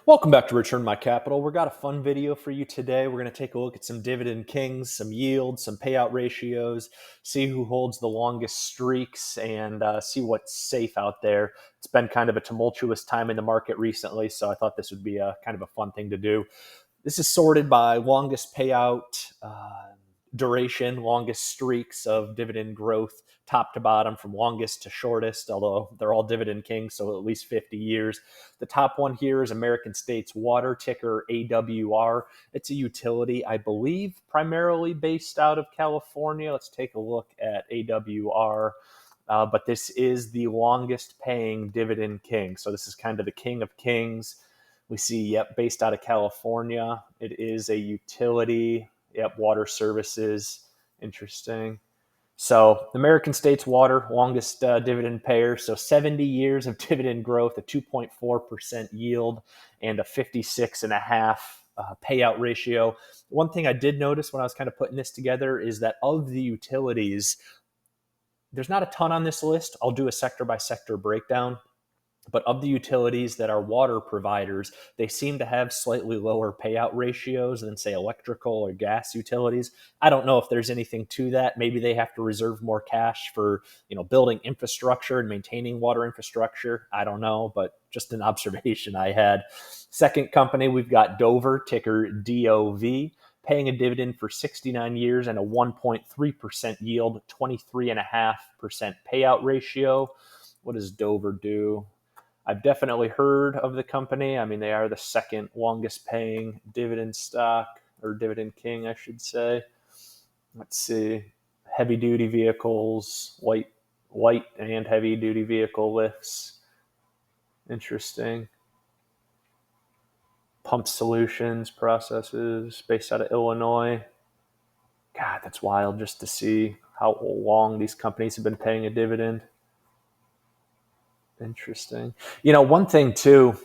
Welcome back to Return My Capital. We've got a fun video for you today. We're going to take a look at some Dividend Kings, some yields, some payout ratios, see who holds the longest streaks, and see what's safe out there. It's been kind of a tumultuous time in the market recently, so I thought this would be a kind of a fun thing to do. This is sorted by longest payout, duration, longest streaks of dividend growth, top to bottom, from longest to shortest, although they're all Dividend Kings, so at least 50 years. The top one here is American States Water, ticker AWR. It's a utility, I believe, primarily based out of California. Let's take a look at AWR. But this is the longest paying Dividend King. So this is kind of the king of kings. We see, yep, based out of California. It is a utility. Yep, water services. Interesting. So American States Water, longest dividend payer. So 70 years of dividend growth, a 2.4% yield, and a 56.5 payout ratio. One thing I did notice when I was kind of putting this together is that of the utilities, there's not a ton on this list. I'll do a sector by sector breakdown. But of the utilities that are water providers, they seem to have slightly lower payout ratios than, say, electrical or gas utilities. I don't know if there's anything to that. Maybe they have to reserve more cash for, building infrastructure and maintaining water infrastructure. I don't know, but just an observation I had. Second company, we've got Dover, ticker DOV, paying a dividend for 69 years and a 1.3% yield, 23.5% payout ratio. What does Dover do? I've definitely heard of the company. I mean, they are the second longest paying dividend stock, or Dividend King, I should say. Let's see. Heavy duty vehicles, light and heavy duty vehicle lifts. Interesting. Pump solutions, processes, based out of Illinois. God, that's wild just to see how long these companies have been paying a dividend. Interesting. One thing too,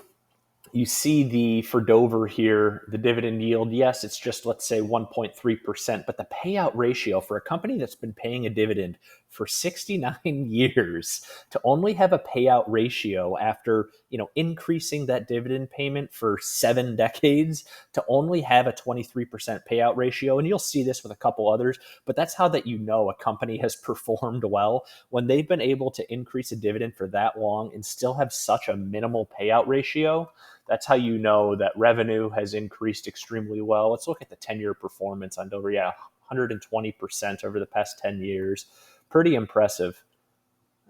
you see for Dover here, the dividend yield, yes, it's just, let's say 1.3%, but the payout ratio for a company that's been paying a dividend for 69 years to only have a payout ratio after, increasing that dividend payment for 7 decades to only have a 23% payout ratio. And you'll see this with a couple others, but that's how that a company has performed well when they've been able to increase a dividend for that long and still have such a minimal payout ratio. That's how you know that revenue has increased extremely well. Let's look at the 10-year performance on Dover. Yeah, 120% over the past 10 years. Pretty impressive.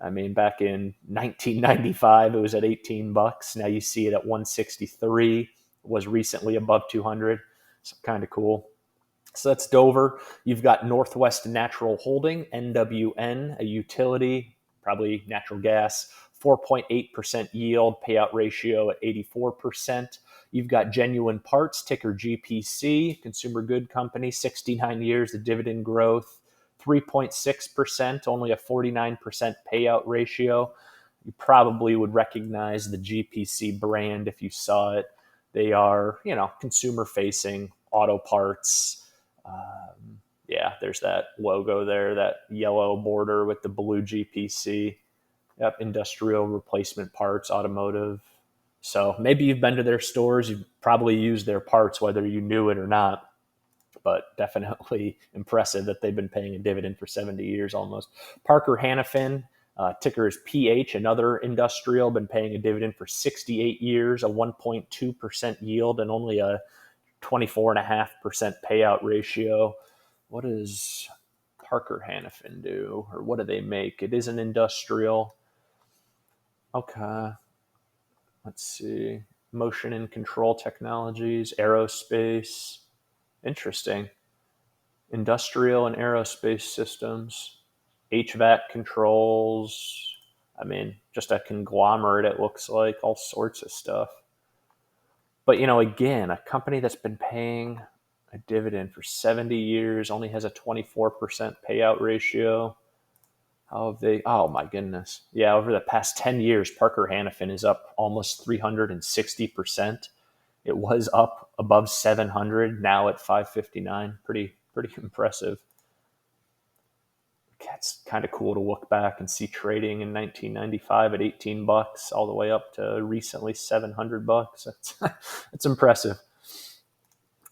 I mean, back in 1995, it was at $18. Now you see it at 163. Was recently above 200. So kind of cool. So that's Dover. You've got Northwest Natural Holding, NWN, a utility, probably natural gas, 4.8% yield, payout ratio at 84%. You've got Genuine Parts, ticker GPC, consumer good company, 69 years of dividend growth, 3.6%, only a 49% payout ratio. You probably would recognize the GPC brand if you saw it. They are, consumer facing auto parts. There's that logo there, that yellow border with the blue GPC. Yep, industrial replacement parts, automotive. So maybe you've been to their stores. You've probably used their parts, whether you knew it or not. But definitely impressive that they've been paying a dividend for 70 years almost. Parker Hannifin, ticker is PH, another industrial, been paying a dividend for 68 years, a 1.2% yield, and only a 24.5% payout ratio. What does Parker Hannifin do, or what do they make? It is an industrial. Okay. Let's see. Motion and control technologies, aerospace. Interesting. Industrial and aerospace systems, HVAC controls. I mean, just a conglomerate, it looks like, all sorts of stuff. But, again, a company that's been paying a dividend for 70 years only has a 24% payout ratio. How have they? Oh, my goodness. Yeah, over the past 10 years, Parker Hannifin is up almost 360%. It was up above 700, now at 559. Pretty impressive. it's kind of cool to look back and see trading in 1995 at $18 all the way up to recently $700. It's impressive.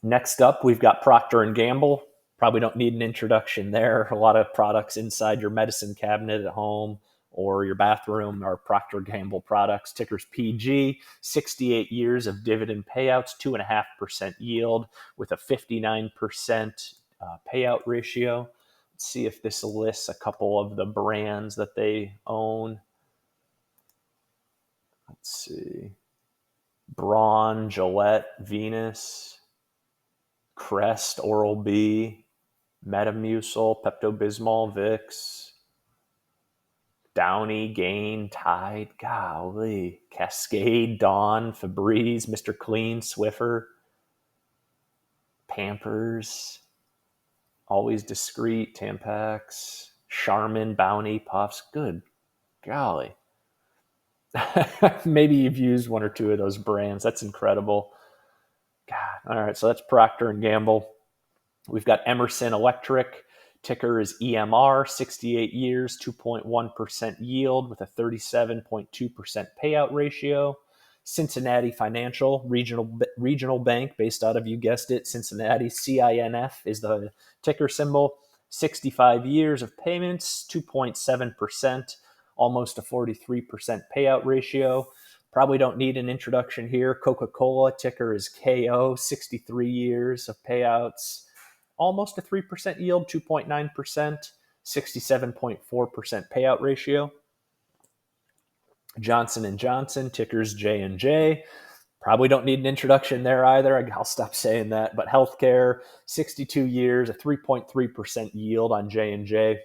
Next up, we've got Procter and Gamble. Probably don't need an introduction there. A lot of products inside your medicine cabinet at home or your bathroom are Procter Gamble products. Ticker's PG, 68 years of dividend payouts, 2.5% yield with a 59% payout ratio. Let's see if this lists a couple of the brands that they own. Let's see. Braun, Gillette, Venus, Crest, Oral-B, Metamucil, Pepto-Bismol, Vicks, Downy, Gain, Tide, golly, Cascade, Dawn, Febreze, Mr. Clean, Swiffer, Pampers, Always Discreet, Tampax, Charmin, Bounty, Puffs. Good golly. Maybe you've used one or two of those brands. That's incredible. God. All right, so that's Procter and Gamble. We've got Emerson Electric. Ticker is EMR, 68 years, 2.1% yield with a 37.2% payout ratio. Cincinnati Financial, regional bank based out of, you guessed it, Cincinnati. CINF is the ticker symbol. 65 years of payments, 2.7%, almost a 43% payout ratio. Probably don't need an introduction here. Coca-Cola, ticker is KO, 63 years of payouts, almost a 3% yield, 2.9%, 67.4% payout ratio. Johnson & Johnson, tickers J&J. Probably don't need an introduction there either. I'll stop saying that. But healthcare, 62 years, a 3.3% yield on J&J,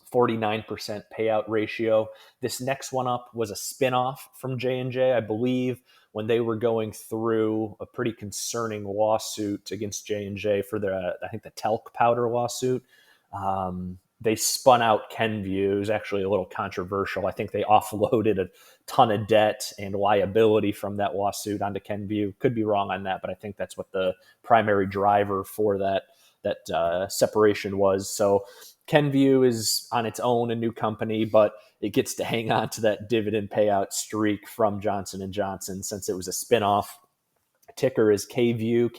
49% payout ratio. This next one up was a spinoff from J&J, I believe, when they were going through a pretty concerning lawsuit against J&J for I think the talc powder lawsuit. They spun out Kenvue. It was actually a little controversial. I think they offloaded a ton of debt and liability from that lawsuit onto Kenvue. Could be wrong on that, but I think that's what the primary driver for that separation was. So Kenvue is on its own a new company, but it gets to hang on to that dividend payout streak from Johnson & Johnson since it was a spinoff. Ticker is KVUE,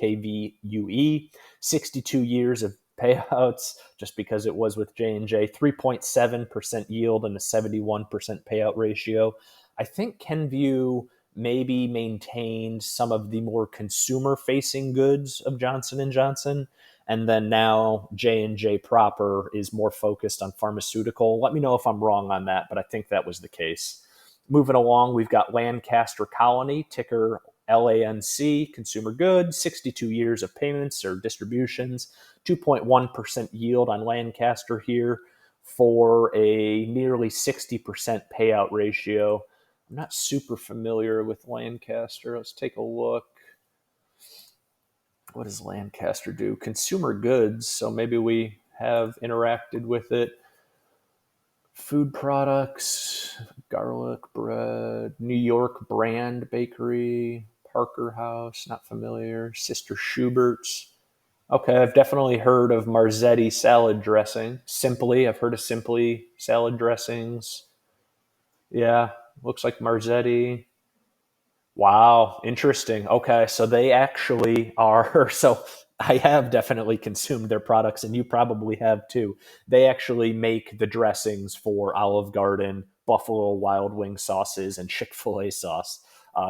KVUE, 62 years of payouts just because it was with J&J, 3.7% yield and a 71% payout ratio. I think Kenvue maybe maintained some of the more consumer-facing goods of Johnson & Johnson, and then now J&J proper is more focused on pharmaceutical. Let me know if I'm wrong on that, but I think that was the case. Moving along, we've got Lancaster Colony, ticker LANC, consumer goods, 62 years of payments or distributions, 2.1% yield on Lancaster here for a nearly 60% payout ratio. I'm not super familiar with Lancaster. Let's take a look. What does Lancaster do? Consumer goods, so maybe we have interacted with it. Food products, garlic bread, New York brand bakery, Parker House, not familiar. Sister Schubert's. Okay, I've definitely heard of Marzetti salad dressing. Simply, I've heard of Simply salad dressings. Yeah, looks like Marzetti. Wow, interesting. Okay, so they actually are. So I have definitely consumed their products, and you probably have too. They actually make the dressings for Olive Garden, Buffalo Wild Wing sauces, and Chick-fil-A sauce.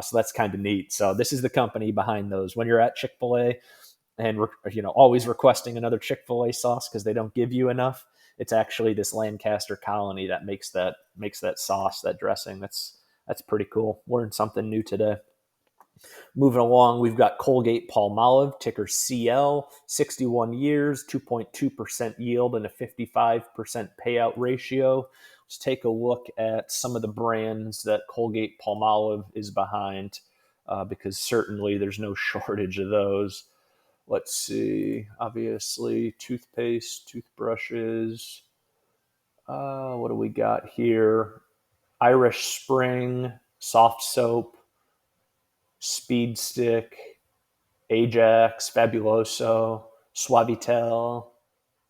So that's kind of neat. So this is the company behind those. When you're at Chick-fil-A and always requesting another Chick-fil-A sauce because they don't give you enough, it's actually this Lancaster Colony that makes that sauce, that dressing. That's pretty cool. Learned something new today. Moving along, we've got Colgate Palmolive, ticker CL, 61 years, 2.2% yield, and a 55% payout ratio. Let's take a look at some of the brands that Colgate Palmolive is behind, because certainly there's no shortage of those. Let's see. Obviously, toothpaste, toothbrushes. What do we got here? Irish Spring, soft soap, Speed Stick, Ajax, Fabuloso, Suavitel,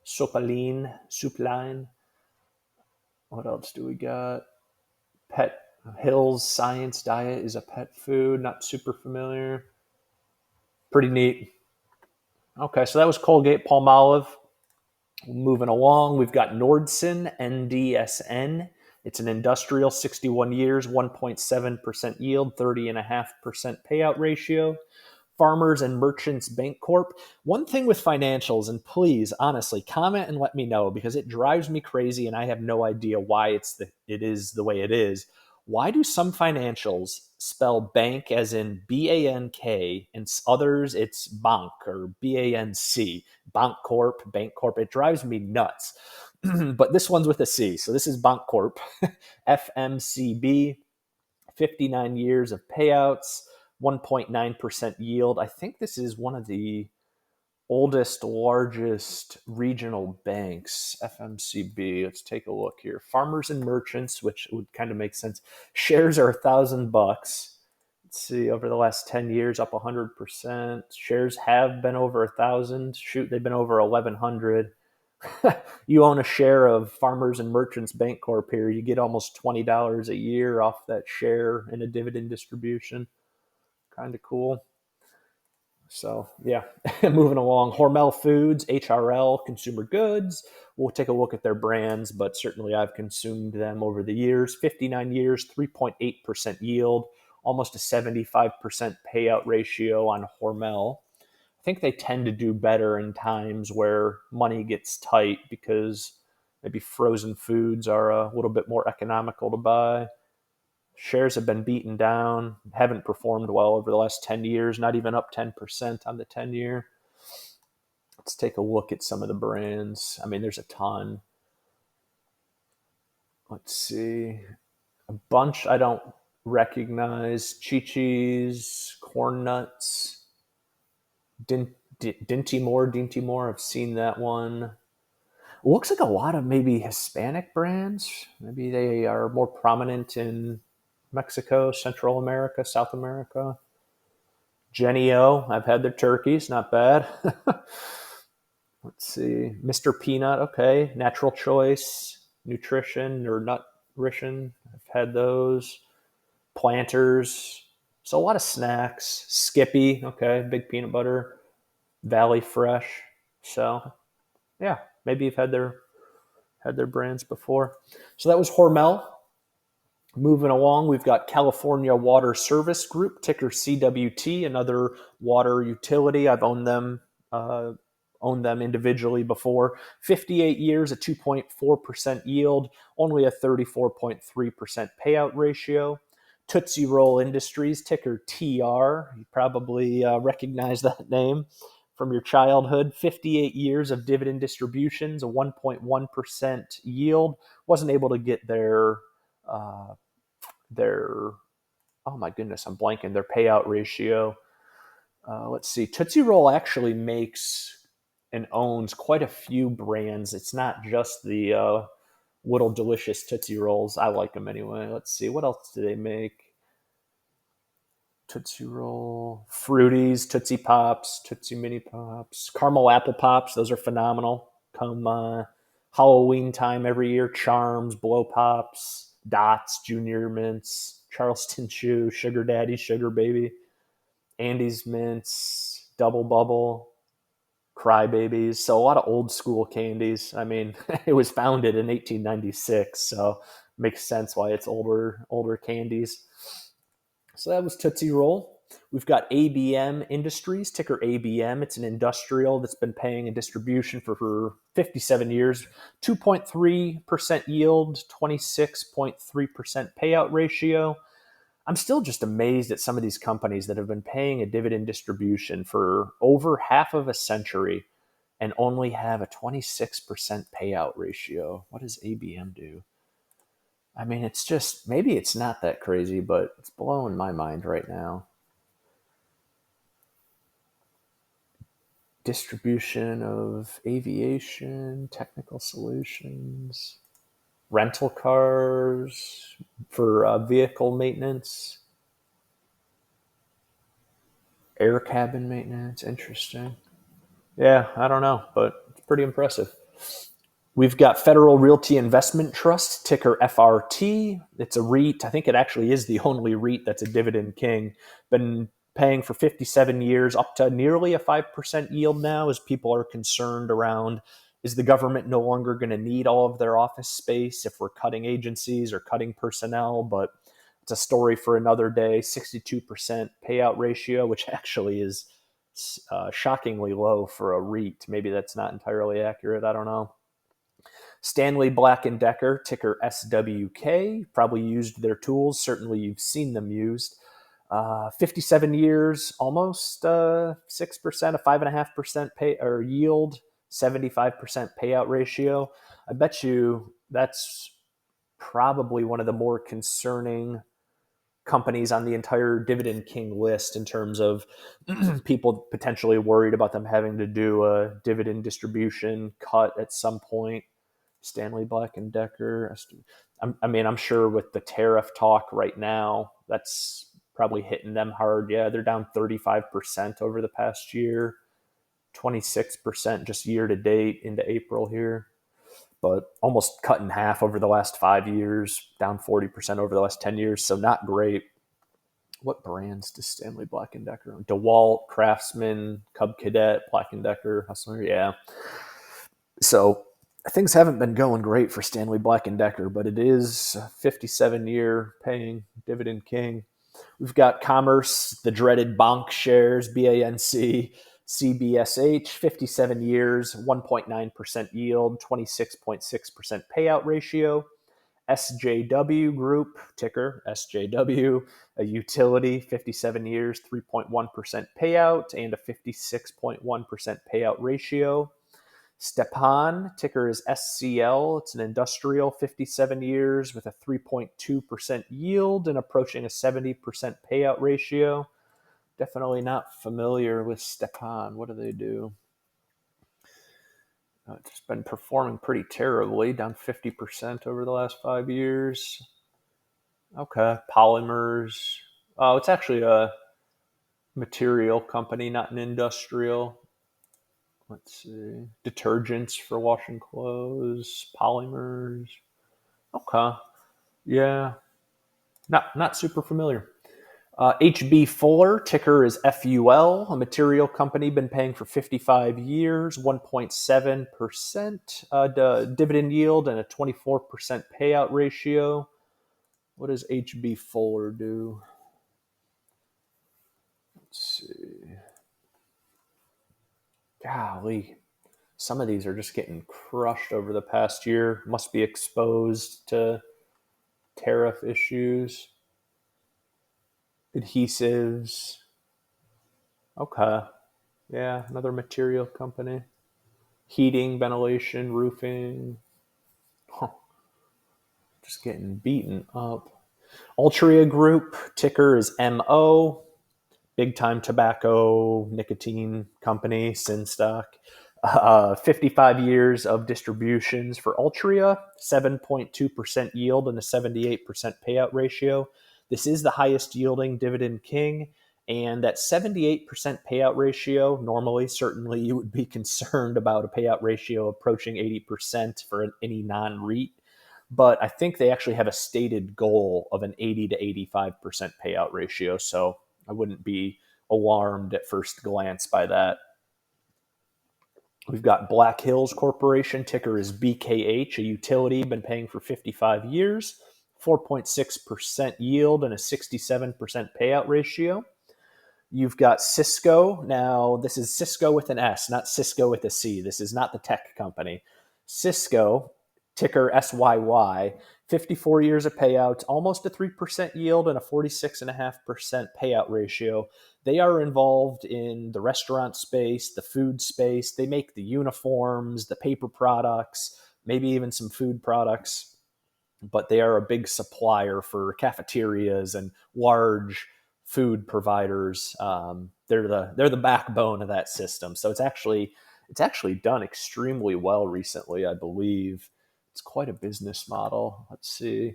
Soupline. What else do we got? Pet Hills Science Diet is a pet food. Not super familiar. Pretty neat. Okay, so that was Colgate Palmolive. Moving along, we've got Nordson, NDSN. It's an industrial, 61 years, 1.7% yield, 30.5% payout ratio. Farmers and Merchants Bank Corp. One thing with financials, and please, honestly, comment and let me know because it drives me crazy, and I have no idea why it is the way it is. Why do some financials spell bank as in BANK and others it's bank or BANC, Bank Corp, Bank Corp? It drives me nuts. But this one's with a C, so this is Bank Corp, FMCB, 59 years of payouts, 1.9% yield. I think this is one of the oldest, largest regional banks, FMCB. Let's take a look here. Farmers and Merchants, which would kind of make sense. Shares are $1,000. Let's see, over the last 10 years, up 100%. Shares have been over 1,000. Shoot, they've been over 1,100. You own a share of Farmers and Merchants Bank Corp here, you get almost $20 a year off that share in a dividend distribution. Kind of cool. So, yeah, moving along. Hormel Foods, HRL, Consumer Goods. We'll take a look at their brands, but certainly I've consumed them over the years. 59 years, 3.8% yield, almost a 75% payout ratio on Hormel. I think they tend to do better in times where money gets tight because maybe frozen foods are a little bit more economical to buy. Shares have been beaten down, haven't performed well over the last 10 years, not even up 10% on the 10 year. Let's take a look at some of the brands. I mean, there's a ton. Let's see. A bunch I don't recognize. Chi-Chi's, Corn Nuts, Dinty Moore. I've seen that one. Looks like a lot of maybe Hispanic brands. Maybe they are more prominent in Mexico, Central America, South America. Genio, I've had their turkeys, not bad. Let's see. Mr. Peanut, okay. Natural Choice, Nutrition or Nutrition, I've had those. Planters, so a lot of snacks. Skippy, okay. Big peanut butter. Valley Fresh. So, yeah, maybe you've had their brands before. So that was Hormel. Moving along, we've got California Water Service Group, ticker CWT, another water utility. I've owned them individually before. 58 years, a 2.4% yield, only a 34.3% payout ratio. Tootsie Roll Industries, ticker TR. You probably recognize that name from your childhood. 58 years of dividend distributions, a 1.1% yield. Wasn't able to get their oh my goodness, I'm blanking, their payout ratio. Let's see. Tootsie Roll actually makes and owns quite a few brands. It's not just the little delicious Tootsie Rolls. I like them anyway. Let's see. What else do they make? Tootsie Roll, Fruities, Tootsie Pops, Tootsie Mini Pops, Caramel Apple Pops. Those are phenomenal. Come Halloween time every year. Charms, Blow Pops, Dots, Junior Mints, Charleston Chew, Sugar Daddy, Sugar Baby, Andy's Mints, Double Bubble, Crybabies. So a lot of old school candies. I mean, it was founded in 1896, so makes sense why it's older candies. So that was Tootsie Roll. We've got ABM Industries, ticker ABM. It's an industrial that's been paying a distribution for 57 years. 2.3% yield, 26.3% payout ratio. I'm still just amazed at some of these companies that have been paying a dividend distribution for over half of a century and only have a 26% payout ratio. What does ABM do? I mean, it's just, maybe it's not that crazy, but it's blowing my mind right now. Distribution of aviation, technical solutions, rental cars for vehicle maintenance, air cabin maintenance. Interesting. Yeah, I don't know, but it's pretty impressive. We've got Federal Realty Investment Trust, ticker FRT. It's a REIT. I think it actually is the only REIT that's a dividend king. Been paying for 57 years, up to nearly a 5% yield now, as people are concerned around, is the government no longer going to need all of their office space if we're cutting agencies or cutting personnel? But it's a story for another day. 62% payout ratio, which actually is shockingly low for a REIT. Maybe that's not entirely accurate. I don't know. Stanley Black& Decker, ticker SWK, probably used their tools. Certainly you've seen them used. 57 years, almost 6%, a 5.5% pay or yield, 75% payout ratio. I bet you that's probably one of the more concerning companies on the entire Dividend King list in terms of people potentially worried about them having to do a dividend distribution cut at some point. Stanley Black& Decker. I'm sure with the tariff talk right now, that's probably hitting them hard. Yeah, they're down 35% over the past year, 26% just year to date into April here, but almost cut in half over the last 5 years, down 40% over the last 10 years. So not great. What brands does Stanley Black & Decker own? DeWalt, Craftsman, Cub Cadet, Black & Decker, Hustler. Yeah. So things haven't been going great for Stanley Black & Decker, but it is a 57-year paying dividend king. We've got Commerce, the dreaded Bonk shares, BANC, CBSH, 57 years, 1.9% yield, 26.6% payout ratio. SJW Group, ticker SJW, a utility, 57 years, 3.1% payout, and a 56.1% payout ratio. Stepan, ticker is SCL. It's an industrial, 57 years with a 3.2% yield and approaching a 70% payout ratio. Definitely not familiar with Stepan. What do they do? It's been performing pretty terribly, down 50% over the last 5 years. Okay, polymers. Oh, it's actually a material company, not an industrial. Let's see. Detergents for washing clothes, polymers. Okay. Yeah. Not super familiar. HB Fuller, ticker is FUL, a material company, been paying for 55 years, 1.7% dividend yield and a 24% payout ratio. What does HB Fuller do? Let's see. Golly. Some of these are just getting crushed over the past year. Must be exposed to tariff issues. Adhesives. Okay. Yeah, another material company. Heating, ventilation, roofing. Huh. Just getting beaten up. Altria Group, ticker is MO. Big time tobacco, nicotine company, sin stock. 55 years of distributions for Altria, 7.2% yield and a 78% payout ratio. This is the highest yielding dividend king. And that 78% payout ratio, normally, certainly you would be concerned about a payout ratio approaching 80% for any non-REIT. But I think they actually have a stated goal of an 80 to 85% payout ratio. So I wouldn't be alarmed at first glance by that. We've got Black Hills Corporation, ticker is BKH, a utility, been paying for 55 years, 4.6% yield and a 67% payout ratio. You've got Cisco. Now, this is Cisco with an S, not Cisco with a C. This is not the tech company. Cisco, ticker SYY, 54 years of payout, almost a 3% yield and a 46.5% payout ratio. They are involved in the restaurant space, the food space. They make the uniforms, the paper products, maybe even some food products. But they are a big supplier for cafeterias and large food providers. They're the backbone of that system. So it's actually done extremely well recently, I believe. It's quite a business model. Let's see.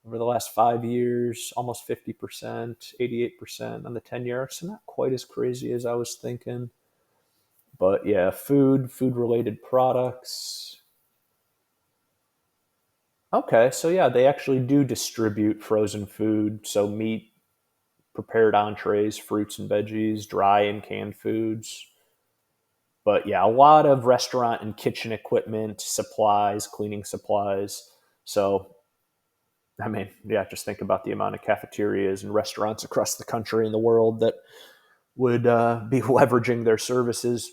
Over the last 5 years, almost 50%, 88% on the 10-year. So not quite as crazy as I was thinking. But yeah, food-related products. Okay, so yeah, they actually do distribute frozen food, so meat, prepared entrees, fruits and veggies, dry and canned foods. But yeah, a lot of restaurant and kitchen equipment, supplies, cleaning supplies. So, I mean, yeah, just think about the amount of cafeterias and restaurants across the country and the world that would be leveraging their services.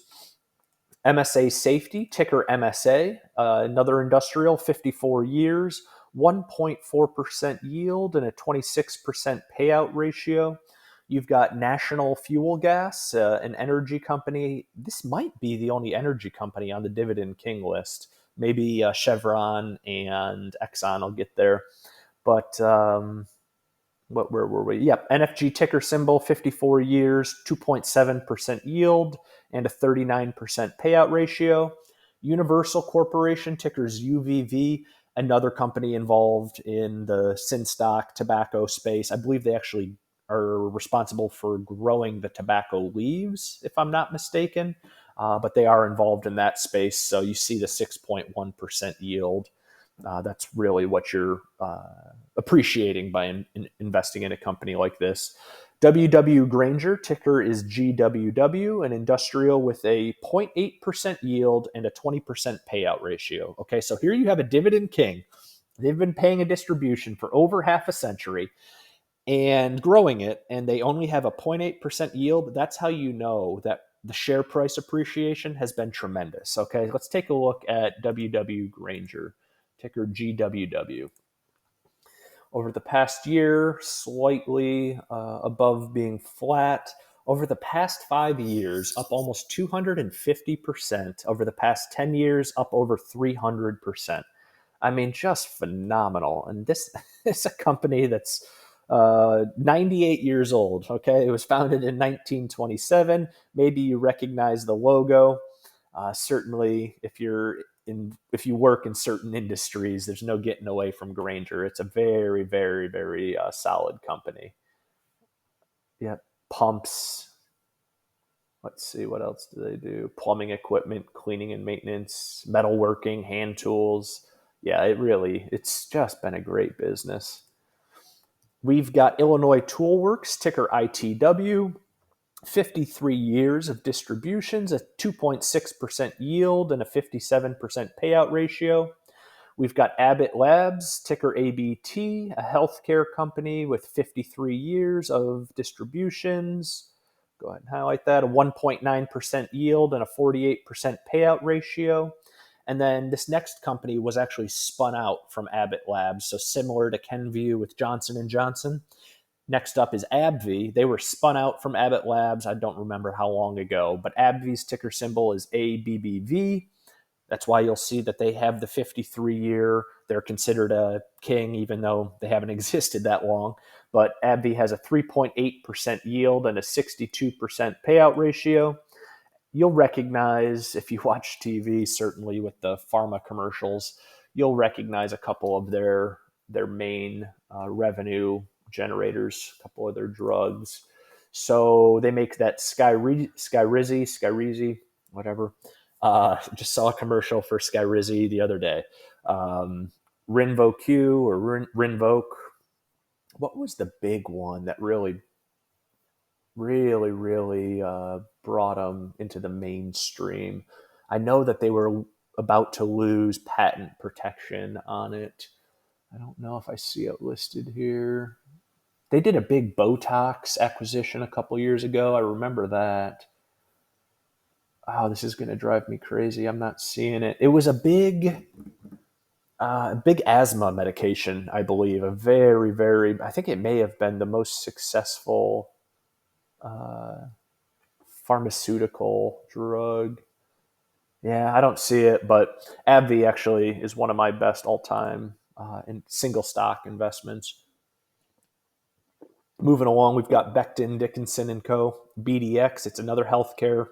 MSA Safety, ticker MSA, another industrial, 54 years, 1.4% yield, and a 26% payout ratio. You've got National Fuel Gas, an energy company. This might be the only energy company on the Dividend King list. Maybe Chevron and Exxon will get there. But where were we? Yep, NFG ticker symbol, 54 years, 2.7% yield, and a 39% payout ratio. Universal Corporation, tickers UVV, another company involved in the sin stock tobacco space. I believe they actually are responsible for growing the tobacco leaves, if I'm not mistaken. But they are involved in that space. So you see the 6.1% yield. That's really what you're appreciating by investing in a company like this. WW Granger, ticker is GWW, an industrial with a 0.8% yield and a 20% payout ratio. Okay, so here you have a dividend king. They've been paying a distribution for over half a century and growing it, and they only have a 0.8% yield. That's how you know that the share price appreciation has been tremendous. Okay, let's take a look at WW Granger, ticker GWW. Over the past year, slightly above being flat. Over the past 5 years, up almost 250%. Over the past 10 years, up over 300%. I mean, just phenomenal. And this is a company that's 98 years old. Okay, it was founded in 1927. Maybe you recognize the logo. Certainly, if you work in certain industries, there's no getting away from Granger. It's a very, very, very solid company. Yeah, pumps. Let's see, what else do they do? Plumbing equipment, cleaning and maintenance, metalworking, hand tools. Yeah, it's just been a great business. We've got Illinois Toolworks, ticker ITW, 53 years of distributions, a 2.6% yield, and a 57% payout ratio. We've got Abbott Labs, ticker ABT, a healthcare company with 53 years of distributions. Go ahead and highlight that. A 1.9% yield and a 48% payout ratio. And then this next company was actually spun out from Abbott Labs, so similar to Kenvue with Johnson and Johnson. Next up is AbbVie. They were spun out from Abbott Labs. I don't remember how long ago, but AbbVie's ticker symbol is ABBV. That's why you'll see that they have the 53-year. They're considered a king, even though they haven't existed that long. But AbbVie has a 3.8% yield and a 62% payout ratio. You'll recognize, if you watch TV, certainly with the pharma commercials, you'll recognize a couple of their main revenue generators, a couple of their drugs. So they make that Skyrizi, whatever. Just saw a commercial for Skyrizi the other day. Rinvoq or Rinvoq. What was the big one that really brought them into the mainstream? I know that they were about to lose patent protection on it. I don't know if I see it listed here. They did a big Botox acquisition a couple years ago. I remember that. Oh, this is going to drive me crazy. I'm not seeing it. It was a big asthma medication, I believe. A very, very, I think it may have been the most successful uh, pharmaceutical drug. Yeah, I don't see it, but AbbVie actually is one of my best all time in single stock investments. Moving along, we've got Becton Dickinson and Co. BDX. It's another healthcare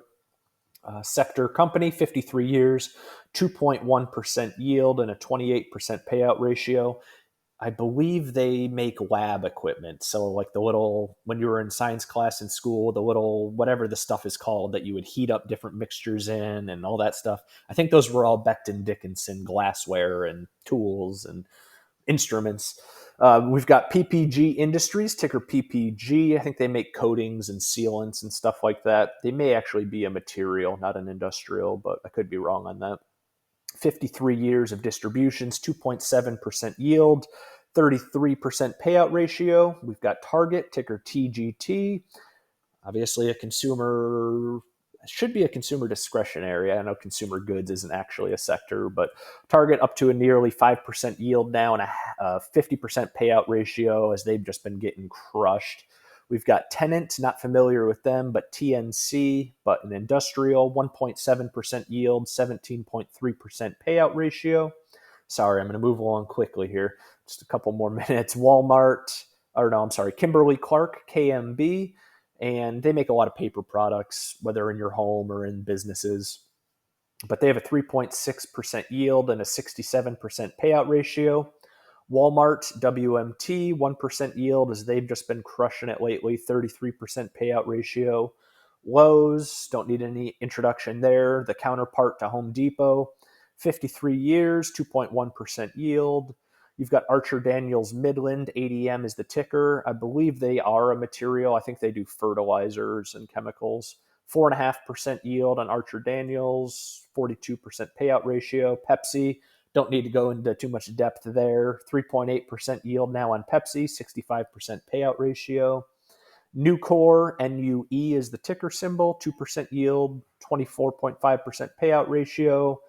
sector company, 53 years, 2.1% yield, and a 28% payout ratio. I believe they make lab equipment. So, like the little, when you were in science class in school, the little, whatever the stuff is called that you would heat up different mixtures in and all that stuff. I think those were all Becton Dickinson glassware and tools. And instruments. We've got PPG Industries, ticker PPG. I think they make coatings and sealants and stuff like that. They may actually be a material, not an industrial, but I could be wrong on that. 53 years of distributions, 2.7% yield, 33% payout ratio. We've got Target, ticker TGT. Obviously, should be a consumer discretionary. I know consumer goods isn't actually a sector, but Target up to a nearly 5% yield now and a 50% payout ratio as they've just been getting crushed. We've got Tenant, not familiar with them, but TNC, but an industrial, 1.7% yield, 17.3% payout ratio. Sorry, I'm going to move along quickly here. Just a couple more minutes. Kimberly-Clark, KMB, and they make a lot of paper products, whether in your home or in businesses. But they have a 3.6% yield and a 67% payout ratio. Walmart, WMT, 1% yield as they've just been crushing it lately, 33% payout ratio. Lowe's, don't need any introduction there. The counterpart to Home Depot, 53 years, 2.1% yield. You've got Archer Daniels Midland, ADM is the ticker. I believe they are a material. I think they do fertilizers and chemicals. 4.5% yield on Archer Daniels, 42% payout ratio. Pepsi, don't need to go into too much depth there. 3.8% yield now on Pepsi, 65% payout ratio. Nucor, NUE is the ticker symbol, 2% yield, 24.5% payout ratio.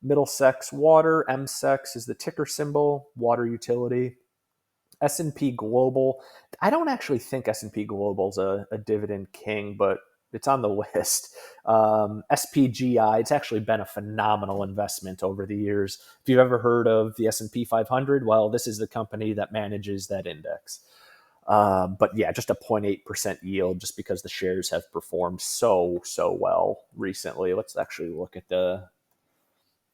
Middlesex Water, MSEX is the ticker symbol, water utility. S&P Global, I don't actually think S&P Global is a dividend king, but it's on the list. SPGI, it's actually been a phenomenal investment over the years. If you've ever heard of the S&P 500, well, this is the company that manages that index. But yeah, just a 0.8% yield just because the shares have performed so well recently. Let's actually look at the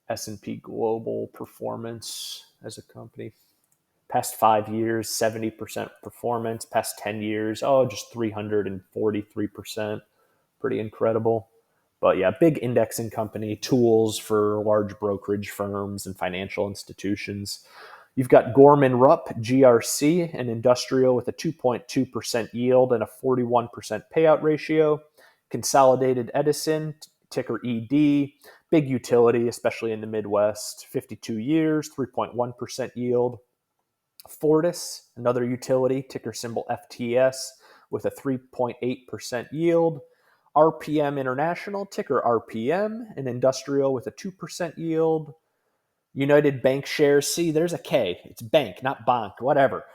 S&P Global performance as a company. Past 5 years, 70% performance. Past 10 years, just 343%. Pretty incredible. But yeah, big indexing company, tools for large brokerage firms and financial institutions. You've got Gorman-Rupp, GRC, an industrial with a 2.2% yield and a 41% payout ratio. Consolidated Edison, ticker ED, big utility, especially in the Midwest, 52 years, 3.1% yield. Fortis, another utility, ticker symbol FTS, with a 3.8% yield. RPM International, ticker RPM, an industrial with a 2% yield. United Bank Shares, see, there's a K. It's bank, not bank, whatever.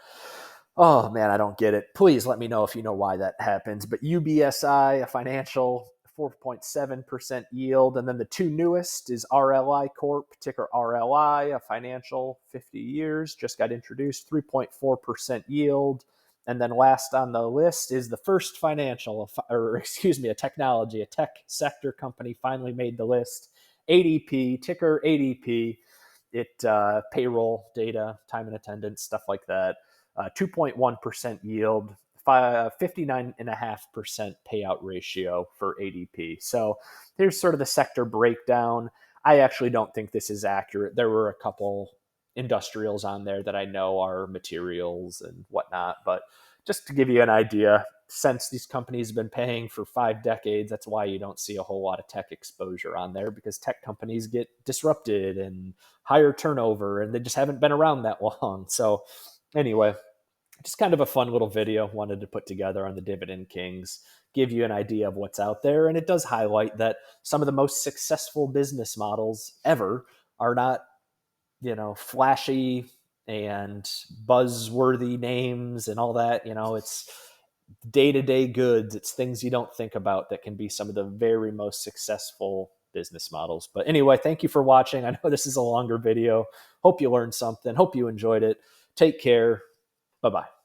Oh, man, I don't get it. Please let me know if you know why that happens. But UBSI, a financial, 4.7% yield. And then the two newest is RLI Corp, ticker RLI, a financial, 50 years, just got introduced, 3.4% yield. And then last on the list is the first a technology, a tech sector company finally made the list. ADP, ticker ADP. It payroll data, time and attendance, stuff like that. 2.1% yield, 59.5% payout ratio for ADP. So here's sort of the sector breakdown. I actually don't think this is accurate. There were a couple industrials on there that I know are materials and whatnot, but just to give you an idea, since these companies have been paying for 5 decades, that's why you don't see a whole lot of tech exposure on there, because tech companies get disrupted and higher turnover, and they just haven't been around that long. So anyway, just kind of a fun little video wanted to put together on the Dividend Kings, give you an idea of what's out there. And it does highlight that some of the most successful business models ever are not, flashy and buzzworthy names and all that. It's day-to-day goods. It's things you don't think about that can be some of the very most successful business models. But anyway, thank you for watching. I know this is a longer video. Hope you learned something. Hope you enjoyed it. Take care. Bye-bye.